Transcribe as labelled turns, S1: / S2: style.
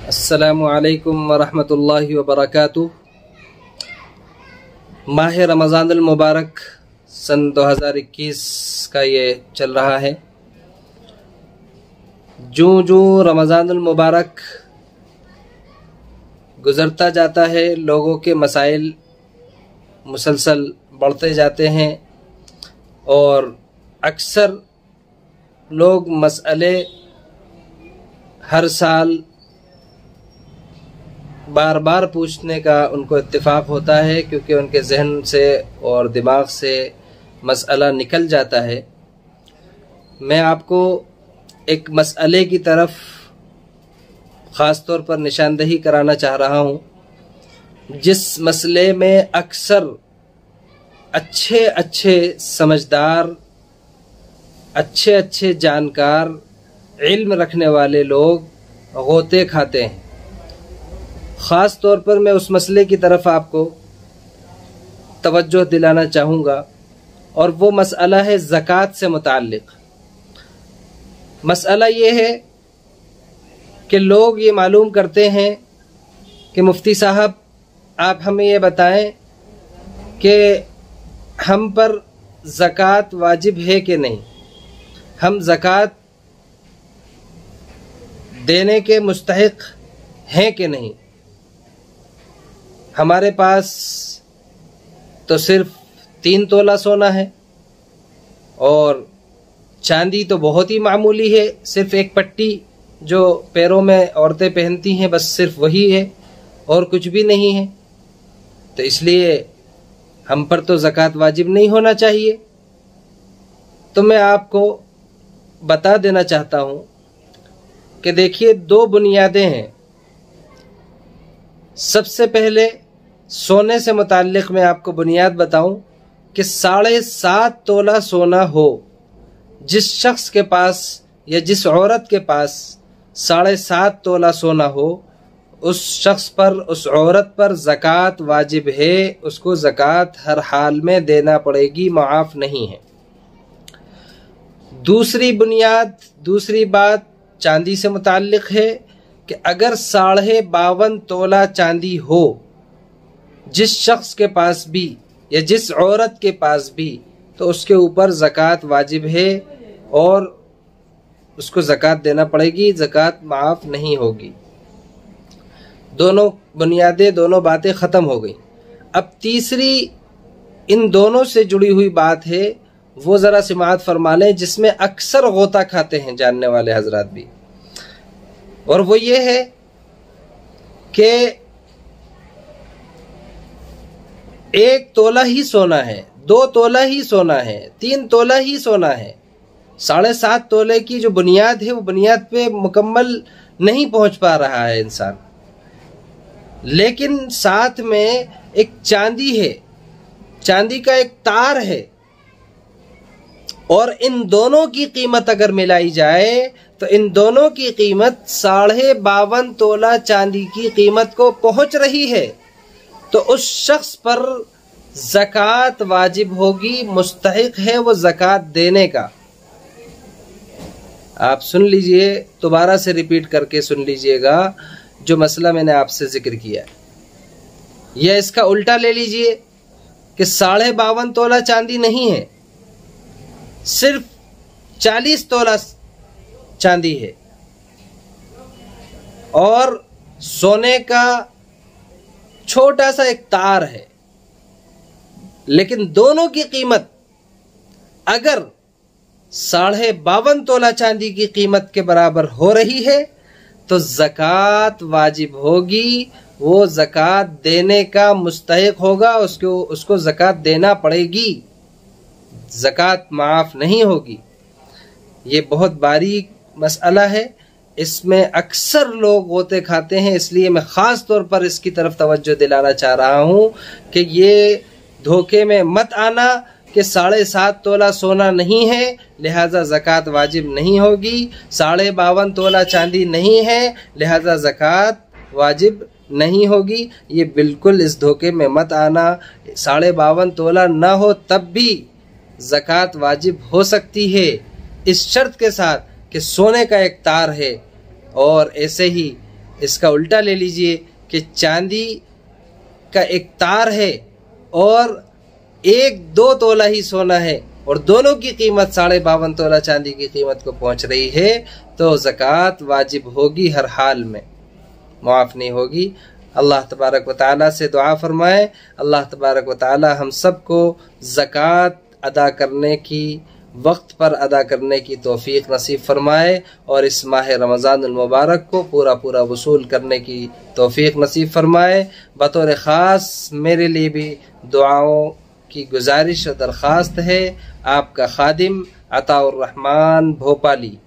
S1: अस्सलामु अलैकुम वरहमतुल्लाहि वबरकातुह। माह रमज़ानुल मुबारक सन 2021 का ये चल रहा है। जूँ रमज़ानुल मुबारक गुज़रता जाता है, लोगों के मसाइल मुसलसल बढ़ते जाते हैं और अक्सर लोग मसले हर साल बार बार पूछने का उनको इत्तेफाक होता है, क्योंकि उनके जहन से और दिमाग से मसला निकल जाता है। मैं आपको एक मसले की तरफ ख़ास तौर पर निशानदही कराना चाह रहा हूँ, जिस मसले में अक्सर अच्छे अच्छे समझदार, अच्छे अच्छे जानकार, इल्म रखने वाले लोग गोते खाते हैं। ख़ास तौर पर मैं उस मसले की तरफ आपको तवज्जो दिलाना चाहूँगा और वो मसला है ज़कात से मुताल्लिक़। मसला ये है कि लोग ये मालूम करते हैं कि मुफ्ती साहब आप हमें ये बताएं कि हम पर ज़कात वाजिब है कि नहीं, हम ज़कात देने के मुस्तहिक़ हैं कि नहीं। हमारे पास तो सिर्फ 3 तोला सोना है और चांदी तो बहुत ही मामूली है, सिर्फ एक पट्टी जो पैरों में औरतें पहनती हैं बस सिर्फ वही है और कुछ भी नहीं है। तो इसलिए हम पर तो ज़कात वाजिब नहीं होना चाहिए। तो मैं आपको बता देना चाहता हूँ कि देखिए, 2 बुनियादें हैं। सबसे पहले सोने से मुताल्लिक़ मैं आपको बुनियाद बताऊं कि 7.5 तोला सोना हो, जिस शख्स के पास या जिस औरत के पास 7.5 तोला सोना हो, उस शख्स पर, उस औरत पर ज़कात वाजिब है। उसको ज़कात हर हाल में देना पड़ेगी, माफ़ नहीं है। दूसरी बुनियाद, दूसरी बात चांदी से मुताल्लिक़ है कि अगर 52.5 तोला चांदी हो, जिस शख्स के पास भी या जिस औरत के पास भी, तो उसके ऊपर ज़कात वाजिब है और उसको ज़कात देना पड़ेगी, ज़कात माफ़ नहीं होगी। दोनों बुनियादें, दोनों बातें ख़त्म हो गई। अब तीसरी इन दोनों से जुड़ी हुई बात है, वो ज़रा सिमाअत फरमा लें, जिसमें अक्सर गोता खाते हैं जानने वाले हजरात भी, और वो ये है कि 1 तोला ही सोना है, 2 तोला ही सोना है, 3 तोला ही सोना है। 7.5 तोले की जो बुनियाद है, वो बुनियाद पे मुकम्मल नहीं पहुंच पा रहा है इंसान। लेकिन साथ में एक चांदी है, चांदी का एक तार है, और इन दोनों की कीमत अगर मिलाई जाए तो इन दोनों की कीमत 52.5 तोला चांदी की कीमत को पहुंच रही है। तो उस शख्स पर ज़कात वाजिब होगी, मुस्तहिक़ है वो ज़कात देने का। आप सुन लीजिए, दोबारा से रिपीट करके सुन लीजिएगा जो मसला मैंने आपसे जिक्र किया है। या इसका उल्टा ले लीजिए कि 52.5 तोला चांदी नहीं है, सिर्फ 40 तोला चांदी है और सोने का छोटा सा एक तार है, लेकिन दोनों की कीमत अगर 52.5 तोला चांदी की कीमत के बराबर हो रही है तो ज़कात वाजिब होगी, वो ज़कात देने का मुस्तहिक़ होगा, उसको ज़कात देना पड़ेगी, ज़कात माफ़ नहीं होगी। ये बहुत बारीक मसला है, इसमें अक्सर लोग गोते खाते हैं, इसलिए मैं ख़ास तौर पर इसकी तरफ तवज्जो दिलाना चाह रहा हूँ कि ये धोखे में मत आना कि 7.5 तोला सोना नहीं है लिहाजा ज़कात वाजिब नहीं होगी, 52.5 तोला चांदी नहीं है लिहाजा ज़कात वाजिब नहीं होगी। ये बिल्कुल इस धोखे में मत आना। 52.5 तोला ना हो तब भी ज़कात वाजिब हो सकती है, इस शर्त के साथ कि सोने का एक तार है और ऐसे ही इसका उल्टा ले लीजिए कि चांदी का एक तार है और 1-2 तोला ही सोना है और दोनों की कीमत 52.5 तोला चांदी की कीमत को पहुंच रही है, तो ज़कात वाजिब होगी, हर हाल में मुआफ़ नहीं होगी। अल्लाह तबारक व तआला से दुआ फरमाए, अल्लाह तबारक व तआला हम सबको ज़कात अदा करने की, वक्त पर अदा करने की तौफीक नसीब फरमाए और इस माह रमज़ानुल मुबारक को पूरा पूरा वसूल करने की तौफीक नसीब फरमाए। बतौर ख़ास मेरे लिए भी दुआओं की गुजारिश और दरख्वास्त है। आपका खादिम अताउर रहमान भोपाली।